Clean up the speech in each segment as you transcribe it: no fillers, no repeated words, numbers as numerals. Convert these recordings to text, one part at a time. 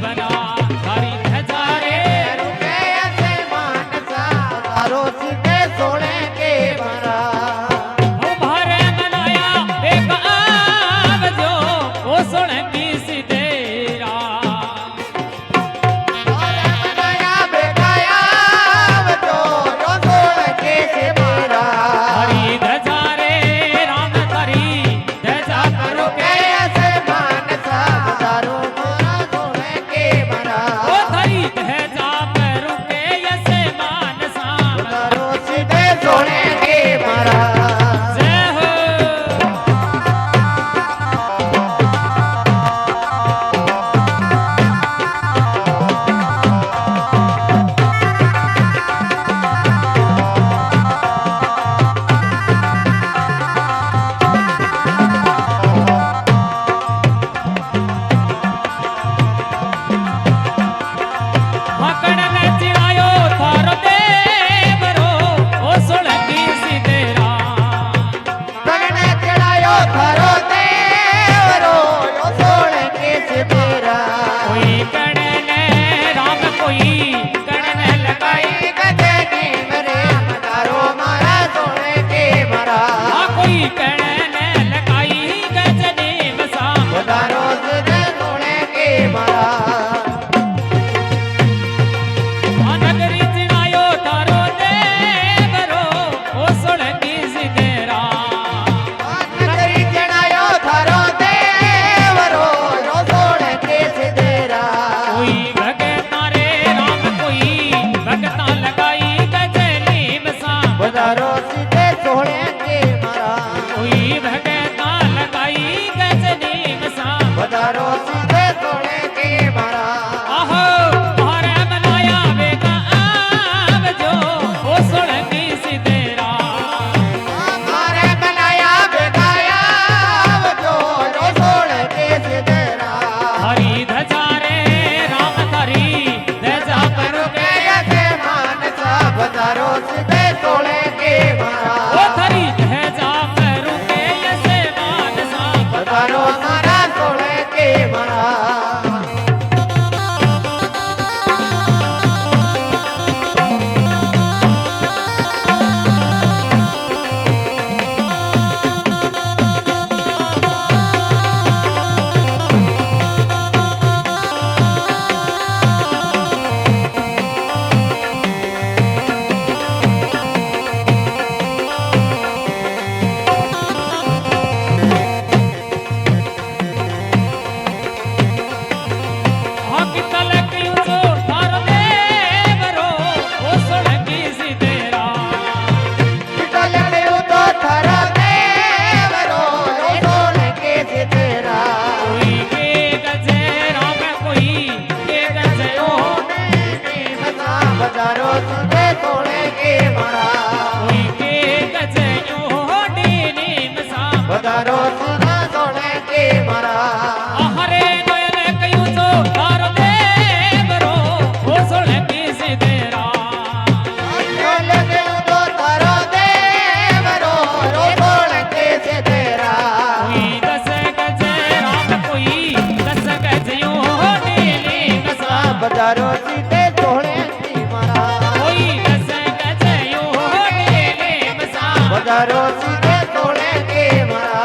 बना थारी ध्वजा रे रुके ऐसे मानसा तारो सीधे सोने के बना भारे बनाया एक आव जो ओ सोने की सिद्धेरा भारे बनाया बेगाया जो जो सोने के से मेरा हरी ध्वजा रे राम थारी ध्वजा करो रुके ऐसे मानसा तारो मोरा सोने के बना ओ थारी ध्वजा पर रुके ऐसे मानसा तारो सीधे सोने के बना जय हो मकड़ ने चिड़ायो थारो देवरो ओ सोलंकी सिद्धेरा गगने चढ़ायो थारो देवरो यो सोने के से मेरा कोई कड़े ने राम कोई कड़े ने लगाई आई गजनी मेरे मदारो मारा सोने के मरा आ कोई कड़े ने लगाई गजनी मसा मदारो सीधे सोने के मरा नगरी चिड़ायो थारो देवरो ओ सोलंकी सिद्धेरा नगरी चढ़ायो थारो देवरो यो सोने के से तेरा कोई भगता रे राम कोई भगता लगाई गजनी मसा मदारो सीधे सोने के मरा कोई भगता लगाई गजनी मसा मदारो सीधे सोने के मरा आहो भारे बनाया बेगा आव जो ओ सोलंकी सिद्धेरा मारे बनाया बेगाया जो यो सोने के से तेरा हरी ध्वजा रे राम थारी ध्वजा पर रुके ऐसे मानसा मदारो सीधे सोने के मरा ओ थारी ध्वजा पर रुके ऐसे मानसा मदारो सारा सोने के मरा हक तलक यूं थारो देवरो ओ सोलंकी सिद्धेरा चले तो थारा देवरो यो सोने के से तेरा कोई के गजे राम कोई के गजे ओ मदारो सीधे सोने के मरा कोई के गजे ओ डीनी मसा मदारो सीधे सोने के मरा हरे नयन कयूं तो थारो देवरो ओ सोलंकी सिद्धेरा चले तो थारा देवरो यो सोने के से तेरा कोई दस गजे राम कोई दस गजे ओ डीनी मसा मदारो सीधे सोने की मरा कोई दस गजे ओ डीनी मसा मदारो सीधे सोने के मरा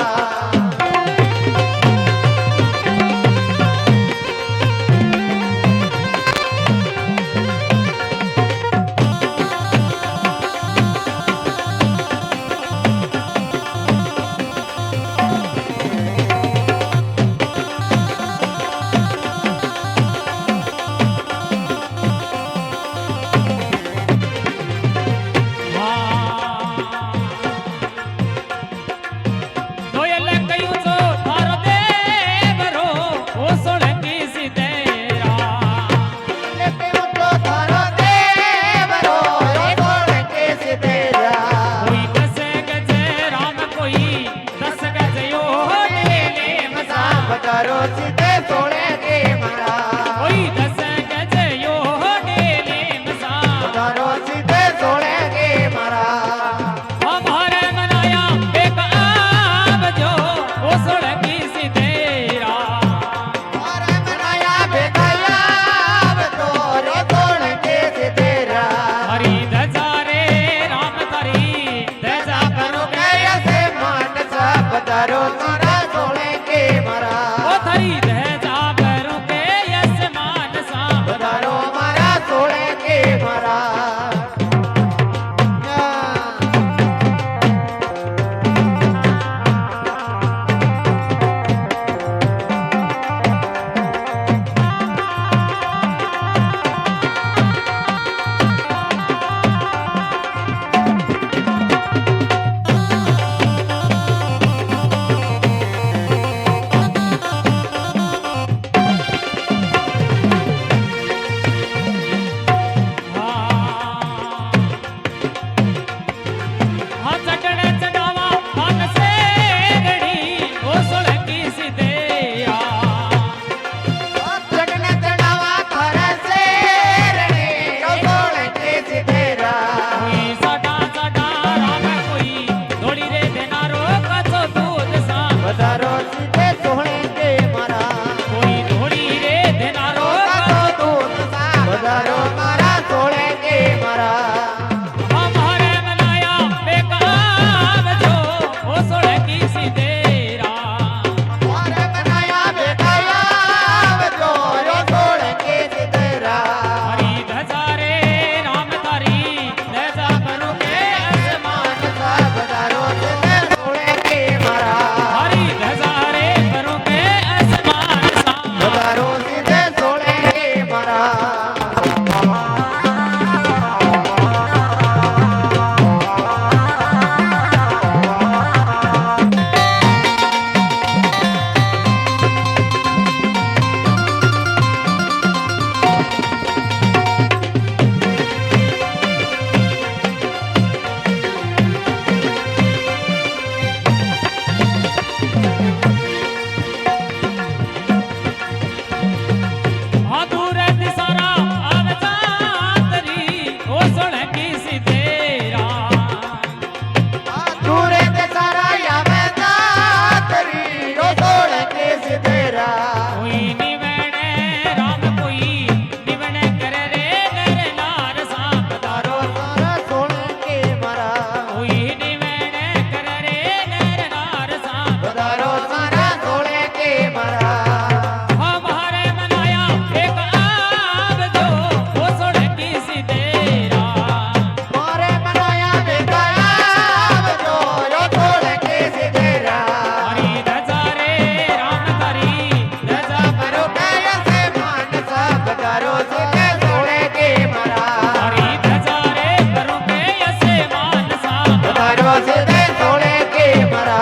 पधारो सीधे सोने के मरा हरी ध्वजा रे करोगे ऐसे मान सा पधारो सीधे सोने के मरा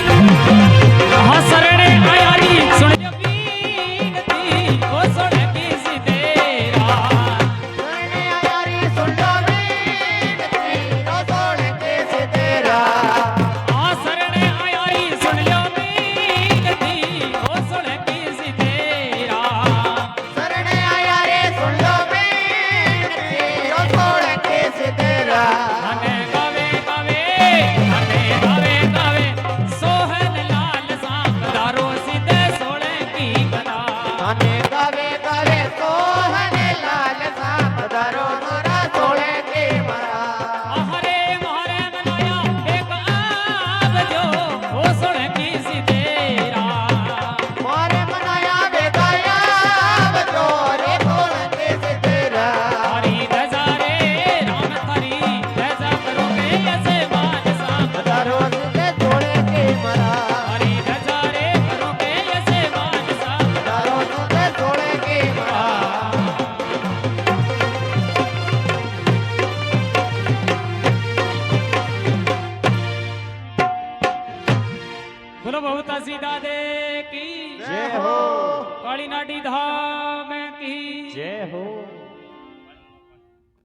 हाँ शरणे आया री सुन जो बीनती ओ सुन की सिधेरा सोने आयारी सुन लो बीनती रो सोने के सितेरा हाँ शरणे आया री सुन लो बीनती ओ सुन की सिधेरा शरणे आयारी सुन लो बीनती रो सोने के सितेरा हने गावे गावे हने गावे गावे सोहन लाल सांप दारो सीधे सोने की बना आने गावे गावे सोहने लाल सांप धरो नोरा सोने के मरा हरे मारे मनाया एक आब जो ओ सुन की सिधेरा मोरे मनाया बेगाया बजो रे सोने के सितेरा हरी ध्वजा रे राम थारी ध्वजा करोगे ऐसे मान सांप धरो सीधे सोने के मरा हरी ध्वजा रे करोगे ऐसे मान सांप धरो सीधे सोने के मरा बोलो बहुता सीधा दे की जय हो काली नाडी धाम की जय हो